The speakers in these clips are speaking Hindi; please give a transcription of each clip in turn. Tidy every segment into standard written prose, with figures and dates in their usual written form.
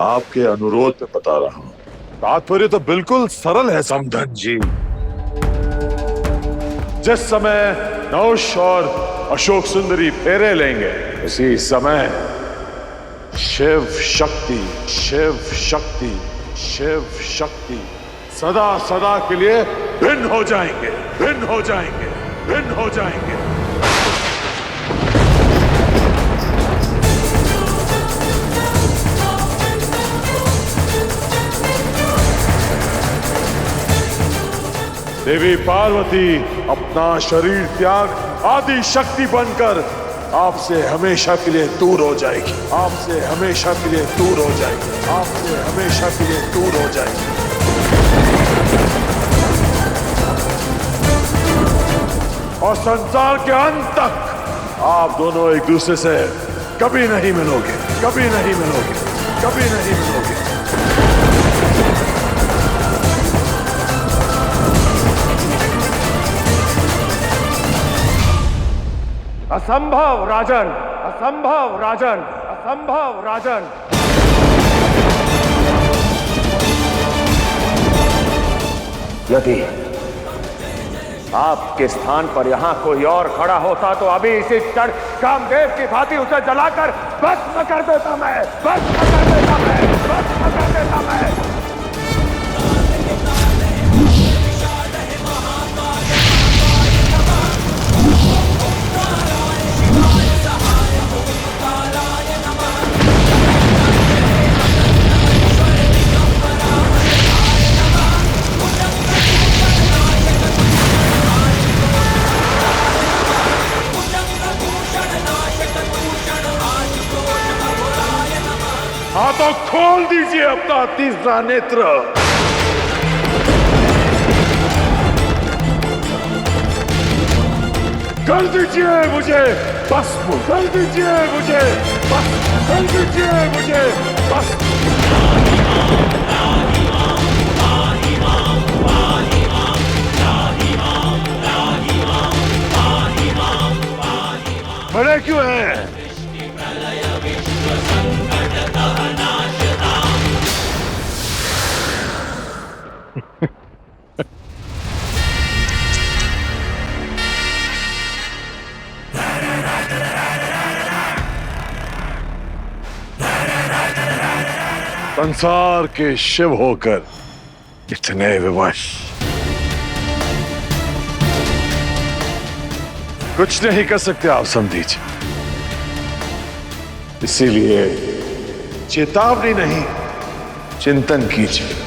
आपके अनुरोध पे बता रहा हूं। तात्पर्य तो बिल्कुल सरल है समधन जी। जिस समय नहुष और अशोक सुंदरी फेरे लेंगे उसी समय शिव शक्ति शिव शक्ति शिव शक्ति सदा सदा के लिए भिन्न हो जाएंगे, भिन्न हो जाएंगे, भिन्न हो जाएंगे। देवी पार्वती अपना शरीर त्याग आदि शक्ति बनकर आपसे हमेशा के लिए दूर हो जाएगी, आपसे हमेशा के लिए दूर हो जाएगी, आपसे हमेशा के लिए दूर हो जाएगी। और संसार के अंत तक आप दोनों एक दूसरे से कभी नहीं मिलोगे, कभी नहीं मिलोगे, कभी नहीं मिलोगे। असंभव राजन, असंभव राजन, असंभव राजन। यदि आपके स्थान पर यहां कोई और खड़ा होता तो अभी इसी क्षण कामदेव की भांति उसे जलाकर भस्म कर देता मैं, भस्म कर देता मैं, भस्म कर देता मैं। हाँ तो खोल दीजिए अपना तीसरा नेत्र। कर दीजिए मुझे भस्म, कर दीजिए मुझे भस्म, कर दीजिए मुझे भस्म। बड़े क्यों हैं? संसार के शिव होकर इतने विवश, कुछ नहीं कर सकते आप समझिए। इसीलिए चेतावनी नहीं, चिंतन कीजिए।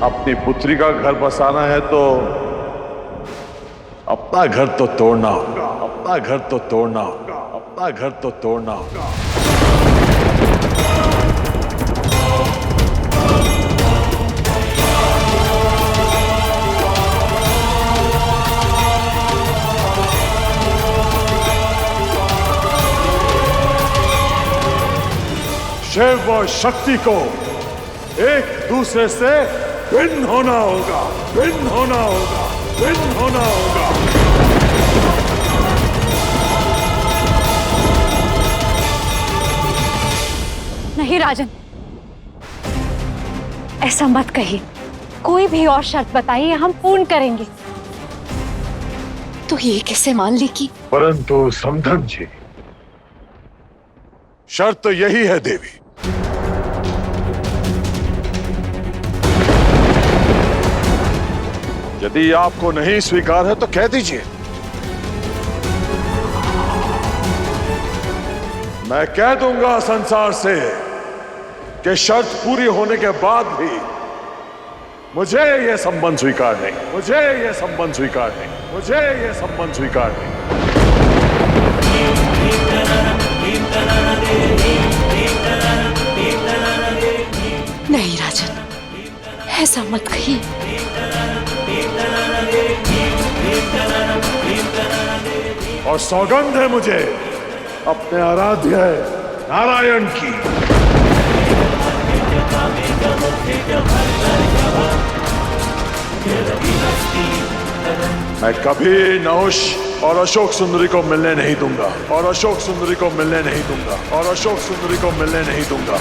अपनी पुत्री का घर बसाना है तो अपना घर तो तोड़ना होगा, अपना घर तो तोड़ना होगा, अपना घर तो तोड़ना होगा। शिव और शक्ति को एक दूसरे से भिन्न होना होगा, भिन्न होना होगा, भिन्न होना होगा। नहीं राजन, ऐसा मत कहिए। कोई भी और शर्त बताइए, हम पूर्ण करेंगे। तो ये कैसे मान ली कि? परंतु समधन जी, शर्त तो यही है देवी। यदि आपको नहीं स्वीकार है तो कह दीजिए। मैं कह दूंगा संसार से कि शर्त पूरी होने के बाद भी मुझे यह संबंध स्वीकार नहीं, मुझे यह संबंध स्वीकार नहीं, मुझे यह संबंध स्वीकार नहीं। नहीं राजन, ऐसा मत कहिए। और सौगंध है मुझे अपने आराध्य नारायण की। मैं कभी नहुष और अशोक सुंदरी को मिलने नहीं दूंगा, और अशोक सुंदरी को मिलने नहीं दूंगा, और अशोक सुंदरी को मिलने नहीं दूंगा।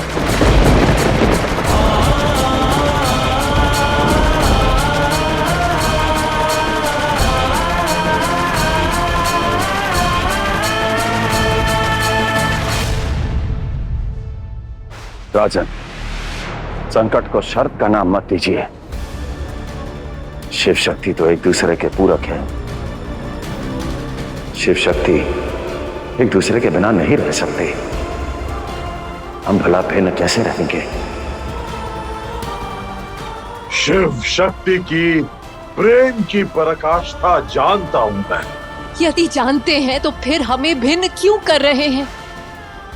राजन, संकट को शर्त का नाम मत दीजिए। शिव शक्ति तो एक दूसरे के पूरक है। शिव शक्ति एक दूसरे के बिना नहीं रह सकते। हम भला भिन्न कैसे रहेंगे? शिव शक्ति की प्रेम की पराकाष्ठा जानता हूं मैं। यदि जानते हैं तो फिर हमें भिन्न क्यों कर रहे हैं?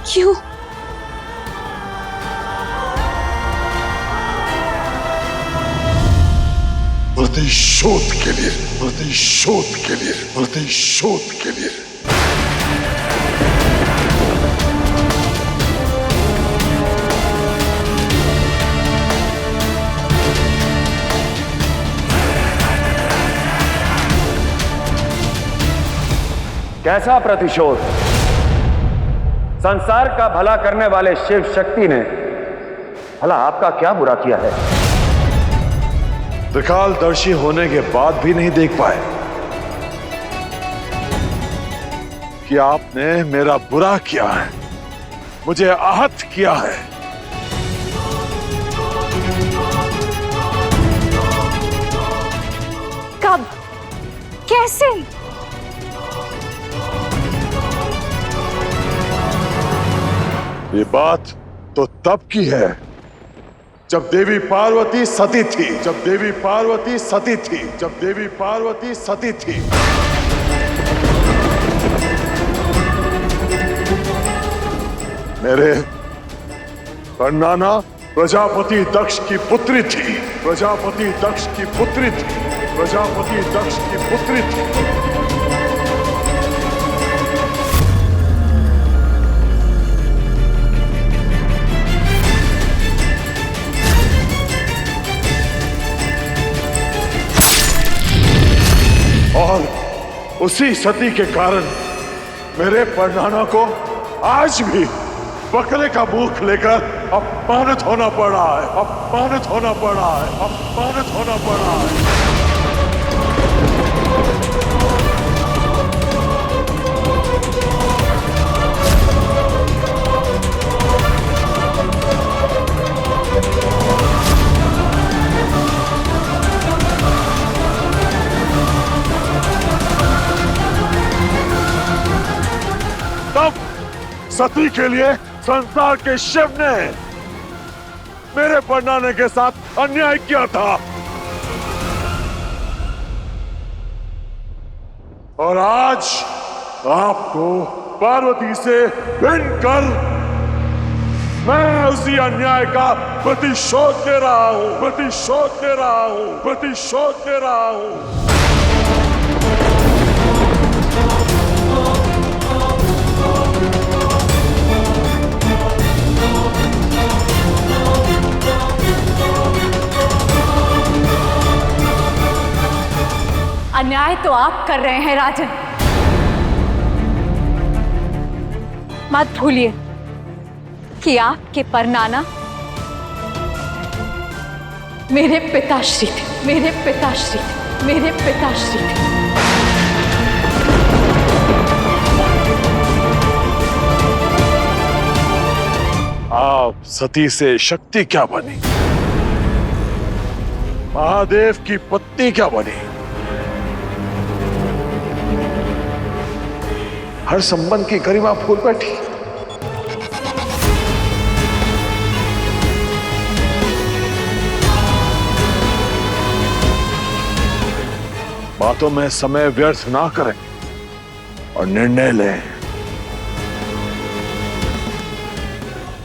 क्यों? प्रतिशोध के लिए, प्रतिशोध के लिए, प्रतिशोध के लिए। कैसा प्रतिशोध? संसार का भला करने वाले शिव शक्ति ने भला आपका क्या बुरा किया है? त्रिकालदर्शी होने के बाद भी नहीं देख पाए कि आपने मेरा बुरा किया है, मुझे आहत किया है। कब? कैसे? ये बात तो तब की है जब देवी पार्वती सती थी, जब देवी पार्वती सती थी, जब देवी पार्वती सती थी। मेरे परनाना प्रजापति दक्ष की पुत्री थी, प्रजापति दक्ष की पुत्री थी, प्रजापति दक्ष की पुत्री थी। और उसी सती के कारण मेरे परनाना को आज भी बकरे का मुख लेकर अपमानित होना पड़ रहा है, अपमानित होना पड़ रहा है, अपमानित होना पड़ रहा है। तब सती के लिए संसार के शिव ने मेरे परनाने के साथ अन्याय किया था, और आज आपको पार्वती से भिन्न कर मैं उसी अन्याय का प्रतिशोध दे रहा हूं, प्रतिशोध दे रहा हूं, प्रतिशोध दे रहा हूं। अन्याय तो आप कर रहे हैं राजन। मत भूलिए कि आपके परनाना मेरे पिताश्री थे, मेरे पिताश्री थे, मेरे पिताश्री थे। आप सती से शक्ति क्या बनी? महादेव की पत्नी क्या बनी? हर संबंध की गरिमा फूल बैठी। बातों में समय व्यर्थ ना करें और निर्णय लें।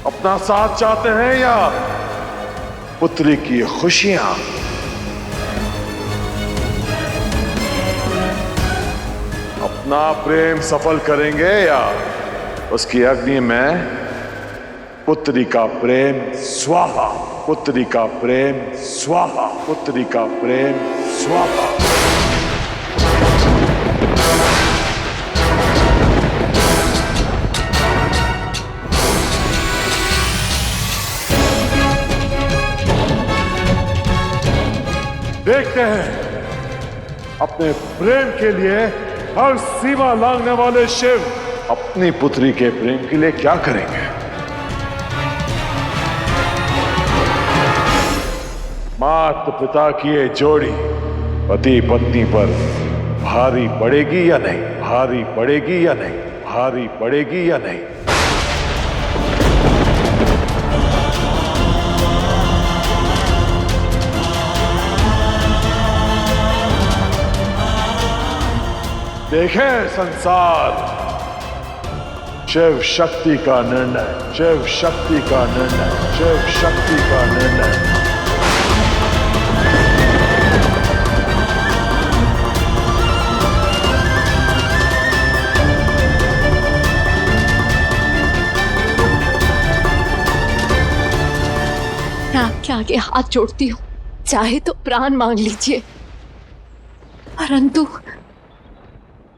अपना साथ चाहते हैं या पुत्री की खुशियां? अपना प्रेम सफल करेंगे या उसकी अग्नि में पुत्री का प्रेम स्वाहा, पुत्री का प्रेम स्वाहा, पुत्री का प्रेम स्वाहा। देखते हैं अपने प्रेम के लिए हर सीमा लांघने वाले शिव अपनी पुत्री के प्रेम के लिए क्या करेंगे। माता पिता की ये जोड़ी पति पत्नी पर भारी पड़ेगी या नहीं, भारी पड़ेगी या नहीं, भारी पड़ेगी या नहीं। देखें संसार, शिव शक्ति का निर्णय, शिव शक्ति का निर्णय, शिव शक्ति का निर्णय। मैं आपके आगे हाथ जोड़ती हूँ, चाहे तो प्राण मांग लीजिए, परंतु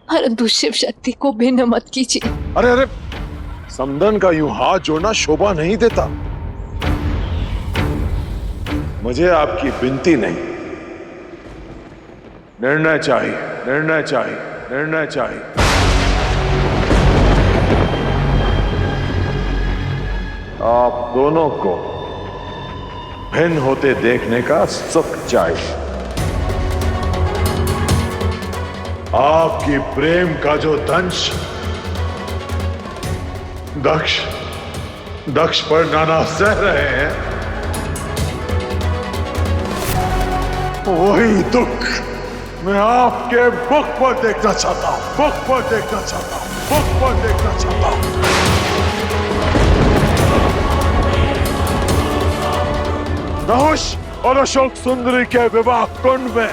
परंतु शिव शक्ति को भिन्न मत कीजिए। अरे अरे, समधन का यूं हाथ जोड़ना शोभा नहीं देता। मुझे आपकी विनती नहीं, निर्णय चाहिए, निर्णय चाहिए, निर्णय चाहिए। आप दोनों को भिन्न होते देखने का सुख चाहिए। आपकी प्रेम का जो दंश दक्ष पर नाना सह रहे हैं, वही दुख मैं आपके मुख पर देखना चाहता हूं, मुख पर देखना चाहता हूं, मुख पर देखना चाहता हूं। नहुष और अशोक सुंदरी के विवाह कुंड में